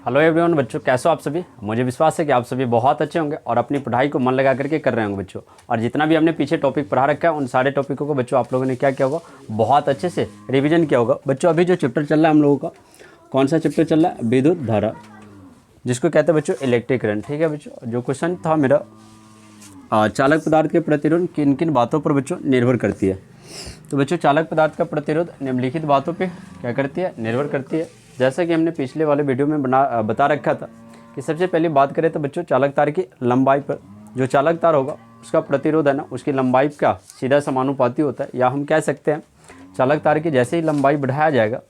Hello everyone बच्चों, कैसे हो आप सभी। मुझे विश्वास है कि आप सभी बहुत अच्छे होंगे और अपनी पढ़ाई को मन लगा करके कर रहे होंगे बच्चों। और जितना भी हमने पीछे टॉपिक पढ़ा रखा है उन सारे टॉपिकों को बच्चों आप लोगों ने क्या किया होगा, बहुत अच्छे से रिवीजन किया होगा बच्चों। अभी जो चैप्टर चल रहा है हम लोगों का, कौन सा चैप्टर चल रहा है, विद्युत धारा, जिसको कहते हैं बच्चों इलेक्ट्रिक करंट। ठीक है बच्चों, जो क्वेश्चन था मेरा, चालक पदार्थ के प्रतिरोध किन किन बातों पर बच्चों निर्भर करती है। तो बच्चों चालक पदार्थ का प्रतिरोध निम्नलिखित बातों पे क्या करती है, निर्भर करती है। जैसा कि हमने पिछले वाले वीडियो में बता रखा था कि सबसे पहले बात करें तो बच्चों चालक तार की लंबाई पर, जो चालक तार होगा उसका प्रतिरोध है ना, उसकी लंबाई का सीधा समानुपाती होता है। या हम कह सकते हैं चालक तार की जैसे ही लंबाई बढ़ाया जाएगा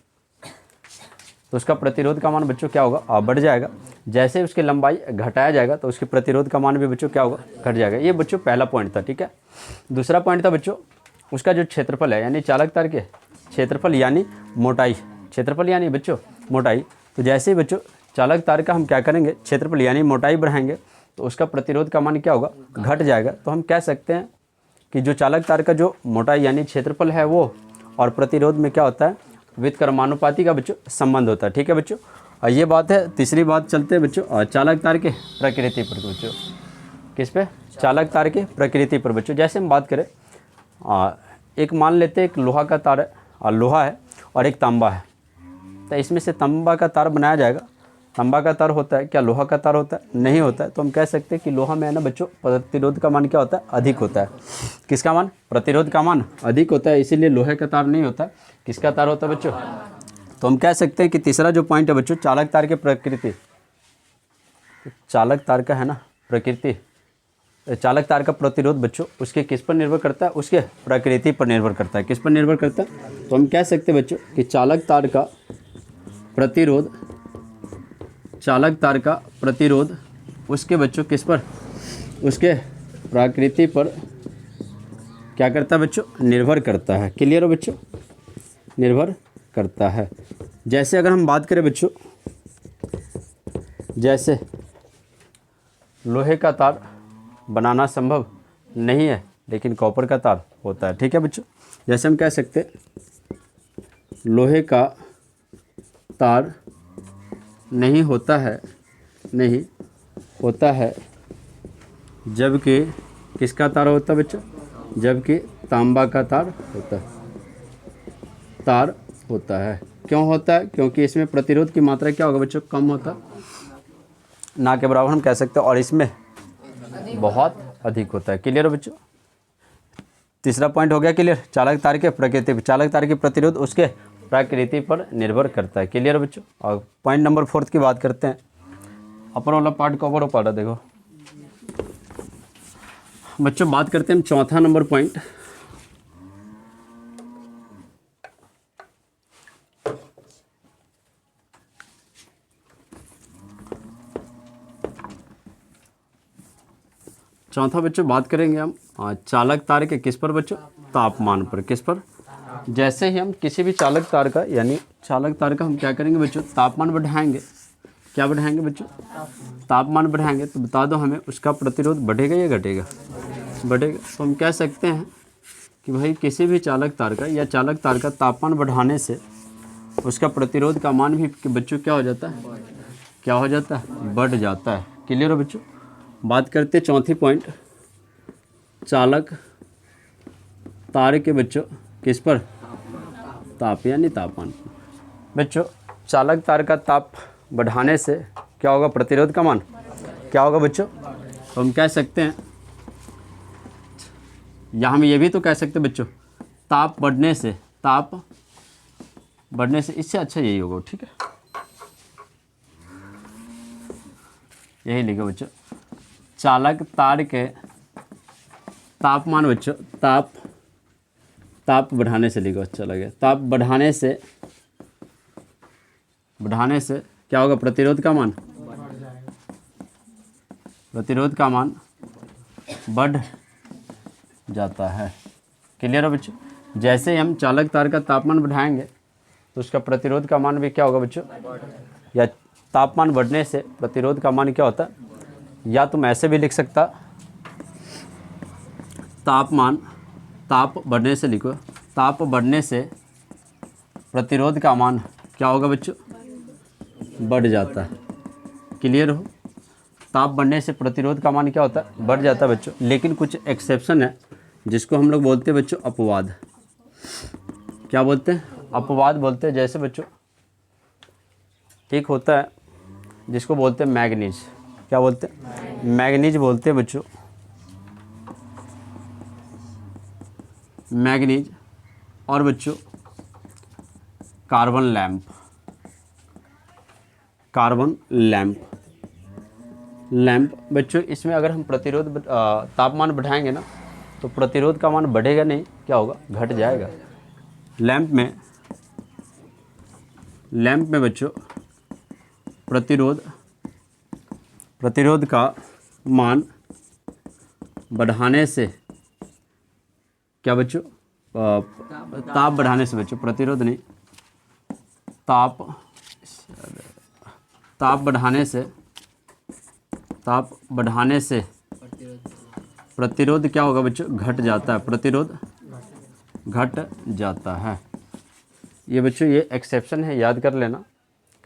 तो उसका प्रतिरोध का मान बच्चों क्या होगा, बढ़ जाएगा। जैसे उसकी लंबाई घटाया जाएगा तो उसके प्रतिरोध का मान भी बच्चों क्या होगा, घट जाएगा। ये बच्चों पहला पॉइंट था। ठीक है, दूसरा पॉइंट था बच्चों उसका जो क्षेत्रफल है, यानी चालक तार के क्षेत्रफल यानी मोटाई, क्षेत्रफल यानी बच्चों मोटाई। तो जैसे ही बच्चों चालक तार का हम क्या करेंगे, क्षेत्रफल यानी मोटाई बढ़ाएंगे तो उसका प्रतिरोध का मान क्या होगा, घट जाएगा। तो हम कह सकते हैं कि जो चालक तार का जो मोटाई यानी क्षेत्रफल है वो और प्रतिरोध में क्या होता है, व्युत्क्रमानुपाती का बच्चों संबंध होता है। ठीक है बच्चों, और ये बात है। तीसरी बात चलते हैं बच्चों चालक तार के प्रकृति पर बच्चों, किस पे, चालक तार के प्रकृति पर बच्चों। जैसे हम बात करें, एक मान लेते हैं एक लोहा का तार है, और लोहा है और एक तांबा है। तो इसमें से तांबा का तार बनाया जाएगा। तांबा का तार होता है क्या, लोहा का तार होता है, नहीं होता है। तो हम कह सकते हैं कि लोहा में है ना बच्चों प्रतिरोध का मान क्या होता है, अधिक होता है। किसका मान, प्रतिरोध का मान अधिक होता है, इसीलिए लोहे का तार नहीं होता। किसका तार होता है बच्चों। तो हम कह सकते हैं कि तीसरा जो पॉइंट है बच्चों चालक तार की प्रकृति, चालक तार का है ना प्रकृति, चालक तार का प्रतिरोध बच्चों उसके किस पर निर्भर करता है, उसके प्रकृति पर निर्भर करता है। किस पर निर्भर करता है, तो हम कह सकते हैं बच्चों कि चालक तार का प्रतिरोध, चालक तार का प्रतिरोध उसके बच्चों किस पर, उसके प्रकृति पर क्या करता है बच्चों, निर्भर करता है। क्लियर हो बच्चों, निर्भर करता है। जैसे अगर हम बात करें बच्चों, जैसे लोहे का तार बनाना संभव नहीं है लेकिन कॉपर का तार होता है। ठीक है बच्चों, जैसे हम कह सकते हैं लोहे का तार नहीं होता है, नहीं होता है, जबकि किसका तार होता है बच्चों, जबकि तांबा का तार होता है, तार होता है। क्यों होता है, क्योंकि इसमें प्रतिरोध की मात्रा क्या होगा बच्चों, कम होता, ना के बराबर हम कह सकते हैं, और इसमें बहुत अधिक होता है। क्लियर हो बच्चों, तीसरा पॉइंट हो गया क्लियर। चालक तार के प्रकृति पर, चालक तार की प्रतिरोध उसके प्रकृति पर निर्भर करता है। क्लियर हो बच्चों। और पॉइंट नंबर 4 की बात करते हैं, अपर वाला पार्ट को अपर पार्ट देखो बच्चों। बात करते हैं चौथा नंबर पॉइंट, चौथा बच्चों बात करेंगे हम चालक तार के किस पर बच्चों, तापमान पर। किस पर, जैसे ही हम किसी भी चालक तार का यानी चालक तार का हम क्या करेंगे बच्चों, तापमान बढ़ाएंगे। क्या बढ़ाएंगे बच्चों, तापमान बढ़ाएंगे तो बता दो हमें उसका प्रतिरोध बढ़ेगा या घटेगा, बढ़ेगा। तो हम कह सकते हैं कि भाई किसी भी चालक तार का या चालक तार का तापमान बढ़ाने से उसका प्रतिरोध का मान भी बच्चों क्या हो जाता है, क्या हो जाता है, बढ़ जाता है। क्लियर हो बच्चों। बात करते चौथी पॉइंट, चालक तार के बच्चों किस पर, ताप यानी तापमान। बच्चों चालक तार का ताप बढ़ाने से क्या होगा, प्रतिरोध का मान क्या होगा बच्चों। तो हम कह सकते हैं, या हम ये भी तो कह सकते हैं बच्चों, ताप बढ़ने से, ताप बढ़ने से, इससे अच्छा यही होगा। ठीक है, यही लिखो बच्चों, चालक तार के तापमान बच्चों, ताप बढ़ाने से लिखो, अच्छा लगे। ताप बढ़ाने से क्या होगा, प्रतिरोध का मान, प्रतिरोध का मान बढ़ जाता है। क्लियर है बच्चों। जैसे ही हम चालक तार का तापमान बढ़ाएंगे तो उसका प्रतिरोध का मान भी क्या होगा बच्चों, या तापमान बढ़ने से प्रतिरोध का मान क्या होता है, या तुम ऐसे भी लिख सकता, ताप बढ़ने से लिखो, ताप बढ़ने से प्रतिरोध का मान क्या होगा बच्चों, बढ़ जाता है। क्लियर हो। ताप बढ़ने से प्रतिरोध का मान क्या होता है, बढ़ जाता है बच्चों। लेकिन कुछ एक्सेप्शन है जिसको हम लोग बोलते हैं बच्चों अपवाद। क्या बोलते हैं, अपवाद बोलते हैं। जैसे बच्चों एक होता है जिसको बोलते हैं मैग्नीज। क्या बोलते हैं, मैग्नीज बोलते हैं बच्चों, मैग्नीज। और बच्चों carbon lamp, carbon lamp, lamp बच्चों। इसमें अगर हम प्रतिरोध तापमान बढ़ाएंगे ना तो प्रतिरोध का मान बढ़ेगा नहीं, क्या होगा, घट जाएगा। लैंप में बच्चों प्रतिरोध का मान बढ़ाने से, क्या बच्चों, ताप बढ़ाने से बच्चों, प्रतिरोध नहीं, ताप बढ़ाने से प्रतिरोध क्या होगा बच्चों, घट जाता है, प्रतिरोध घट जाता है। ये बच्चों ये एक्सेप्शन है, याद कर लेना।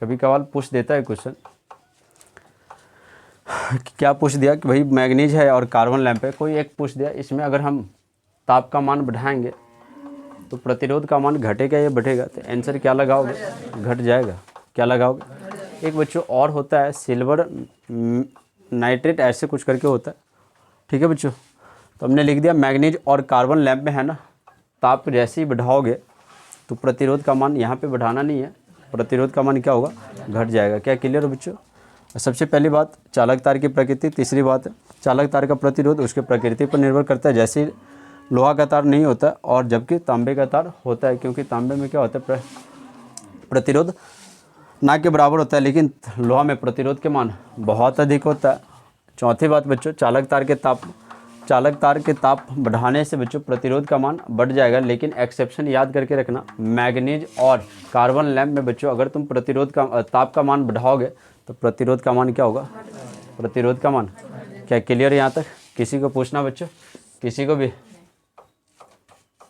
कभी कभार पूछ देता है क्वेश्चन, क्या पूछ दिया कि भाई मैग्नीज है और कार्बन लैंप है, कोई एक पूछ दिया, इसमें अगर हम ताप का मान बढ़ाएंगे तो प्रतिरोध का मान घटेगा या बढ़ेगा, तो आंसर क्या लगाओगे, घट जाएगा। क्या लगाओगे। एक बच्चों और होता है सिल्वर नाइट्रेट, ऐसे कुछ करके होता है, ठीक है बच्चों। तो हमने लिख दिया मैग्नीज और कार्बन लैंप में है ना, ताप जैसे ही बढ़ाओगे तो प्रतिरोध का मान, यहाँ पे बढ़ाना नहीं है, प्रतिरोध का मान क्या होगा, घट जाएगा। क्या क्लियर हो बच्चों। सबसे पहली बात चालक तार की प्रकृति। तीसरी बात है चालक तार का प्रतिरोध उसके प्रकृति पर निर्भर करता है। जैसे लोहा का तार नहीं होता और जबकि तांबे का तार होता है, क्योंकि तांबे में क्या होता है, प्रतिरोध ना के बराबर होता है, लेकिन लोहा में प्रतिरोध के मान बहुत अधिक होता है। चौथी बात बच्चों चालक तार के ताप बढ़ाने से बच्चों प्रतिरोध का मान बढ़ जाएगा, लेकिन एक्सेप्शन याद करके रखना, मैग्नीज और कार्बन लैंप में बच्चों अगर तुम प्रतिरोध का ताप का मान बढ़ाओगे तो प्रतिरोध का मान क्या होगा, प्रतिरोध का मान। क्या क्लियर यहाँ तक, किसी को पूछना बच्चों, किसी को भी।